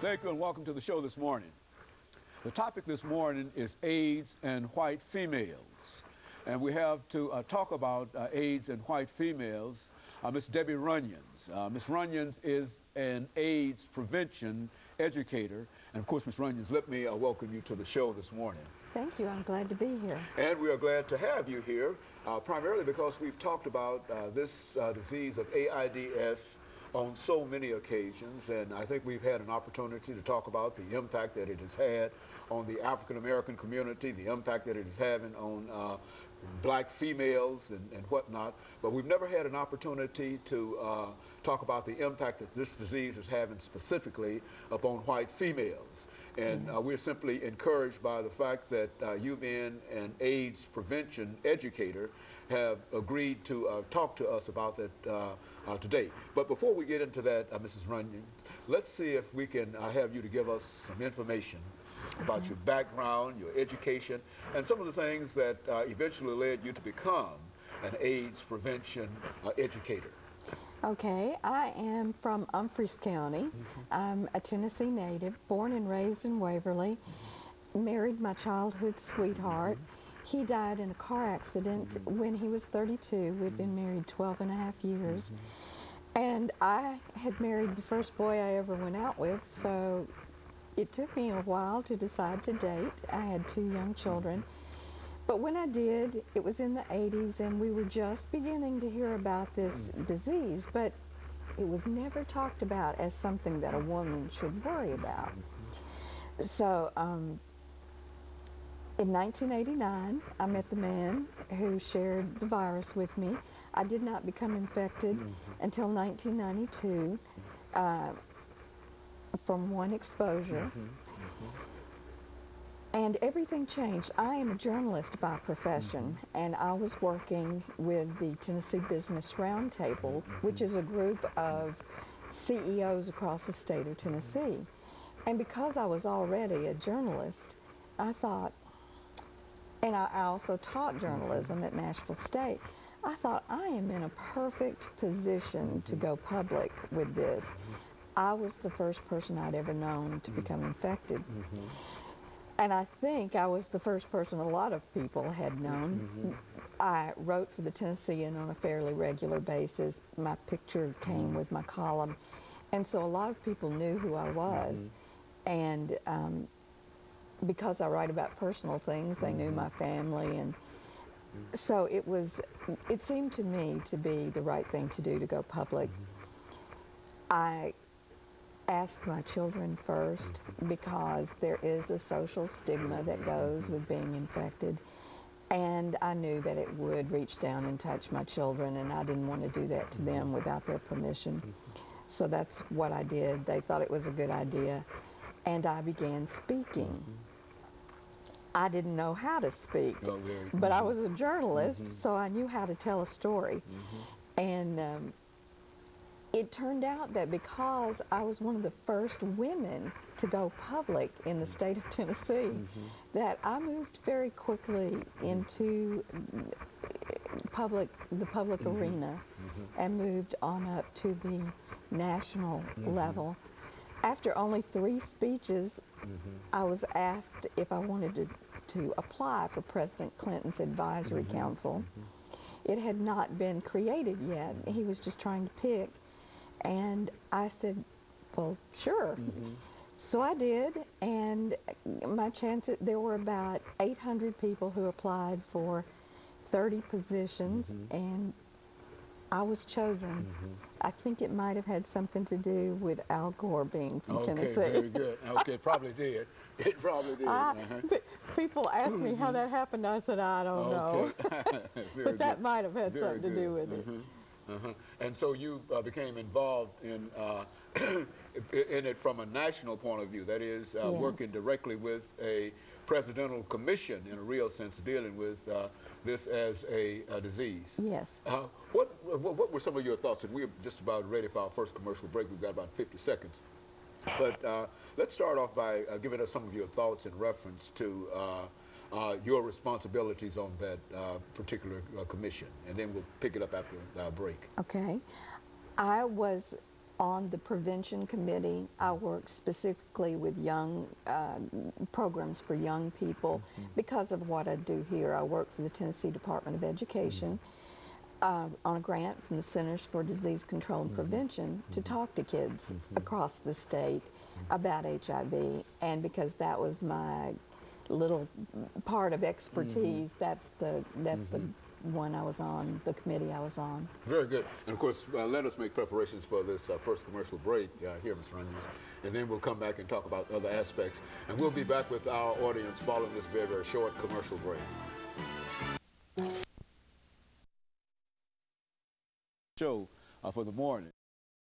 Thank you and welcome to the show this morning. The topic this morning is AIDS and white females. And we have to talk about AIDS and white females, Miss Debbie Runions. Miss Runions is an AIDS prevention educator. And of course, Miss Runions, let me welcome you to the show this morning. Thank you. I'm glad to be here. And we are glad to have you here, primarily because we've talked about this disease of AIDS on so many occasions, and I think we've had an opportunity to talk about the impact that it has had on the African-American community, the impact that it is having on black females and whatnot, but we've never had an opportunity to talk about the impact that this disease is having specifically upon white females. And we're simply encouraged by the fact that U.M.E.N, an AIDS prevention educator, have agreed to talk to us about that today. But before we get into that, Mrs. Runions, let's see if we can have you to give us some information about your background, your education, and some of the things that eventually led you to become an AIDS prevention educator. Okay, I am from Humphreys County. I'm a Tennessee native, born and raised in Waverly, married my childhood sweetheart. He died in a car accident when he was 32. We'd been married 12 and a half years. And I had married the first boy I ever went out with, so it took me a while to decide to date. I had 2 young children. But when I did, it was in the 80s, and we were just beginning to hear about this disease, but it was never talked about as something that a woman should worry about. So in 1989, I met the man who shared the virus with me. I did not become infected until 1992 from one exposure. And everything changed. I am a journalist by profession, and I was working with the Tennessee Business Roundtable, which is a group of CEOs across the state of Tennessee. And because I was already a journalist, I thought, and I also taught journalism at Nashville State, I thought I am in a perfect position to go public with this. I was the first person I'd ever known to become infected. And I think I was the first person a lot of people had known. I wrote for the Tennessean on a fairly regular basis. My picture came with my column. And so a lot of people knew who I was. And because I write about personal things, they knew my family. And so it seemed to me to be the right thing to do to go public. I asked my children first because there is a social stigma that goes with being infected, and I knew that it would reach down and touch my children, and I didn't want to do that to them without their permission. So that's what I did. They thought it was a good idea, and I began speaking. I didn't know how to speak, but I was a journalist, so I knew how to tell a story. And it turned out that because I was one of the first women to go public in the state of Tennessee, that I moved very quickly into the public arena and moved on up to the national level. After only 3 speeches, I was asked if I wanted to apply for President Clinton's advisory council. It had not been created yet. He was just trying to pick. And I said, well, sure. So I did, and my chances, there were about 800 people who applied for 30 positions, and I was chosen. I think it might have had something to do with Al Gore being from Tennessee. Okay, very good. Okay, it probably did. It probably did. But people asked me how that happened. I said, I don't know. But that might have had something to do with it. And so you became involved in it from a national point of view, that is, working directly with a presidential commission in a real sense, dealing with this as a disease. Yes. What were some of your thoughts? And we're just about ready for our first commercial break. We've got about 50 seconds. But let's start off by giving us some of your thoughts in reference to your responsibilities on that particular commission, and then we'll pick it up after our break. Okay. I was On the prevention committee, I work specifically with young programs for young people because of what I do here. I work for the Tennessee Department of Education on a grant from the Centers for Disease Control and Prevention to talk to kids across the state about HIV. And because that was my little part of expertise, that's the one I was on, the committee I was on. Very good. And of course, let us make preparations for this first commercial break here, Ms. Runions, and then we'll come back and talk about other aspects. And we'll be back with our audience following this very, very short commercial break. Show for the morning.